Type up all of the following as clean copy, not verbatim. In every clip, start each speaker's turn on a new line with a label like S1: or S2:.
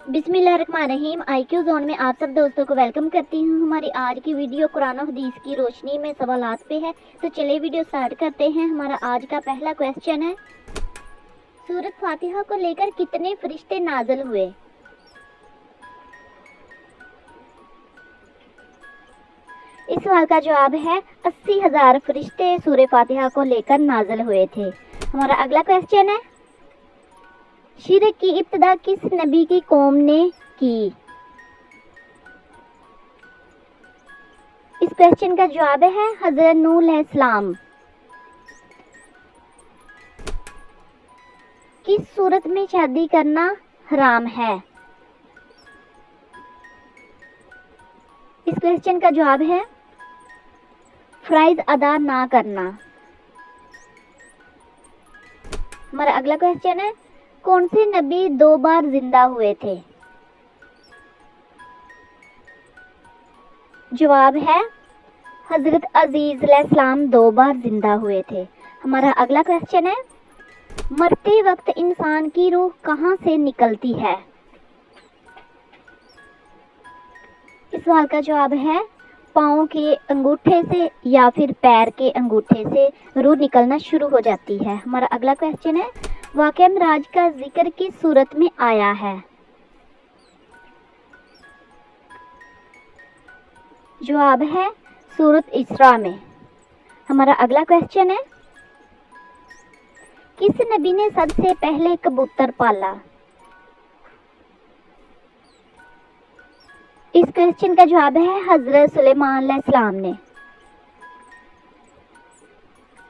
S1: बिस्मिल्लाहिर्रहमानिर्रहीम। IQ zone में आप सब दोस्तों को वेलकम करती हूँ। हमारी आज की वीडियो कुरान और हदीस की रोशनी में सवालात पे है, तो चलिए वीडियो स्टार्ट करते हैं। हमारा आज का पहला क्वेश्चन है, सूरत फातिहा को लेकर कितने फरिश्ते नाज़िल हुए? इस सवाल का जवाब है 80,000 फरिश्ते सूरह फातिहा को लेकर नाज़िल हुए थे। हमारा अगला क्वेश्चन है, शिरक की इब्तिदा किस नबी की कौम ने की? इस क्वेश्चन का जवाब है हज़रत नूह अलैहिस्सलाम। किस सूरत में शादी करना हराम है? इस क्वेश्चन का जवाब है फराइज अदा ना करना। हमारा अगला क्वेश्चन है, कौन से नबी 2 बार जिंदा हुए थे? जवाब है हजरत अजीज अलैहिस्सलाम 2 बार जिंदा हुए थे। हमारा अगला क्वेश्चन है, मरते वक्त इंसान की रूह कहाँ से निकलती है? इस सवाल का जवाब है पाँव के अंगूठे से या फिर पैर के अंगूठे से रूह निकलना शुरू हो जाती है। हमारा अगला क्वेश्चन है, वाक़या मिराज का जिक्र किस सूरत में आया है? जवाब है सूरत इसरा में। हमारा अगला क्वेश्चन है, किस नबी ने सबसे पहले कबूतर पाला? इस क्वेश्चन का जवाब है हजरत सुलेमान अलैहिस्सलाम ने।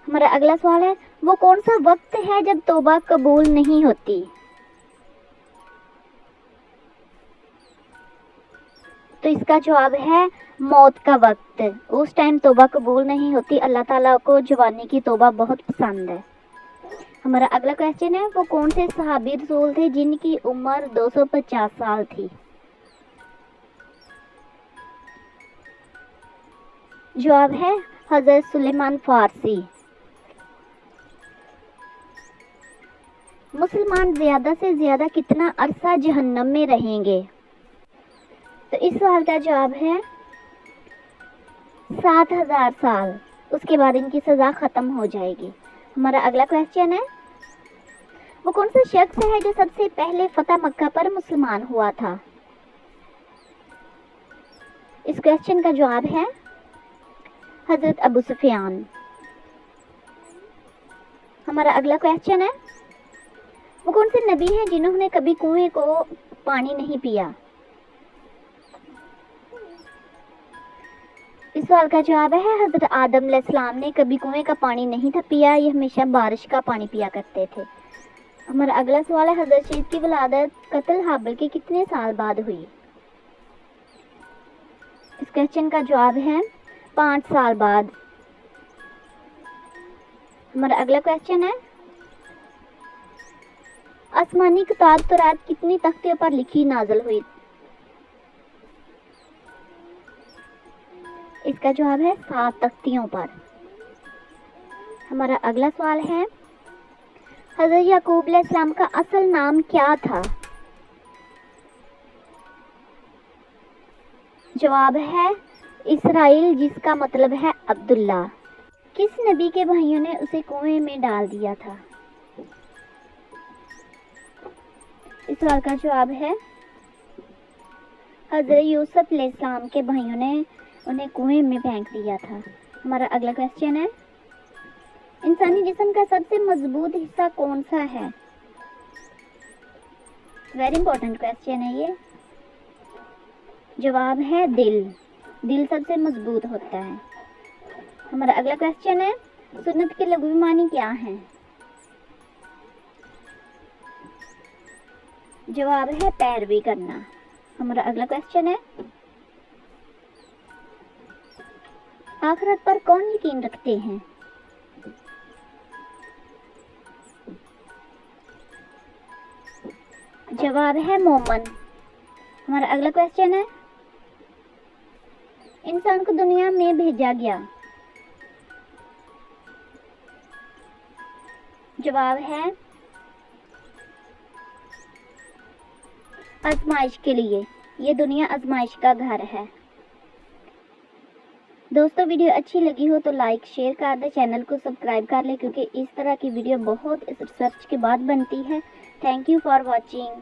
S1: हमारा अगला सवाल है, वो कौन सा वक्त है जब तौबा कबूल नहीं होती? तो इसका जवाब है मौत का वक्त। उस टाइम तौबा कबूल नहीं होती। अल्लाह ताला को जवानी की तौबा बहुत पसंद है। हमारा अगला क्वेश्चन है, वो कौन से सहाबी रसूल थे जिनकी उम्र 250 साल थी? जवाब है हजरत सुलेमान फारसी। मुसलमान ज्यादा से ज्यादा कितना अरसा जहन्नम में रहेंगे? तो इस सवाल का जवाब है 7,000 साल। उसके बाद इनकी सजा खत्म हो जाएगी। हमारा अगला क्वेश्चन है, वो कौन सा शख्स है जो सबसे पहले फतह मक्का पर मुसलमान हुआ था? इस क्वेश्चन का जवाब है हजरत अबू सुफियान। हमारा अगला क्वेश्चन है, वो कौन से नबी हैं जिन्होंने कभी कुएं को पानी नहीं पिया? इस सवाल का जवाब है हजरत आदम अलैहिस्सलाम ने कभी कुएं का पानी नहीं था पिया, ये हमेशा बारिश का पानी पिया करते थे। हमारा अगला सवाल है, हजरत शीत की विलादत कत्ल हाबिल के कितने साल बाद हुई? इस क्वेश्चन का जवाब है 5 साल बाद। हमारा अगला क्वेश्चन है, आसमानी किताब तौरात कितनी तख्तियों पर लिखी नाज़िल हुई? इसका जवाब है 7 तख्तियों पर। हमारा अगला सवाल है, हजरत याकूब अलैहिस्सलाम का असल नाम क्या था? जवाब है इसराइल, जिसका मतलब है अब्दुल्ला। किस नबी के भाइयों ने उसे कुएं में डाल दिया था? इस सवाल का जवाब है हजरत यूसुफ अलैहिस्सलाम के भाइयों ने उन्हें कुएं में फेंक दिया था। हमारा अगला क्वेश्चन है, इंसानी जिस्म का सबसे मजबूत हिस्सा कौन सा है? वेरी इंपॉर्टेंट क्वेश्चन है ये। जवाब है दिल। दिल सबसे मजबूत होता है। हमारा अगला क्वेश्चन है, सुन्नत के लघु मानी क्या है? जवाब है पैरवी करना। हमारा अगला क्वेश्चन है, आखिरत पर कौन यकीन रखते हैं? जवाब है मोमन। हमारा अगला क्वेश्चन है, इंसान को दुनिया में भेजा गया? जवाब है आजमाइश के लिए। ये दुनिया आजमाइश का घर है। दोस्तों वीडियो अच्छी लगी हो तो लाइक शेयर कर दे, चैनल को सब्सक्राइब कर ले, क्योंकि इस तरह की वीडियो बहुत रिसर्च के बाद बनती है। Thank you for watching.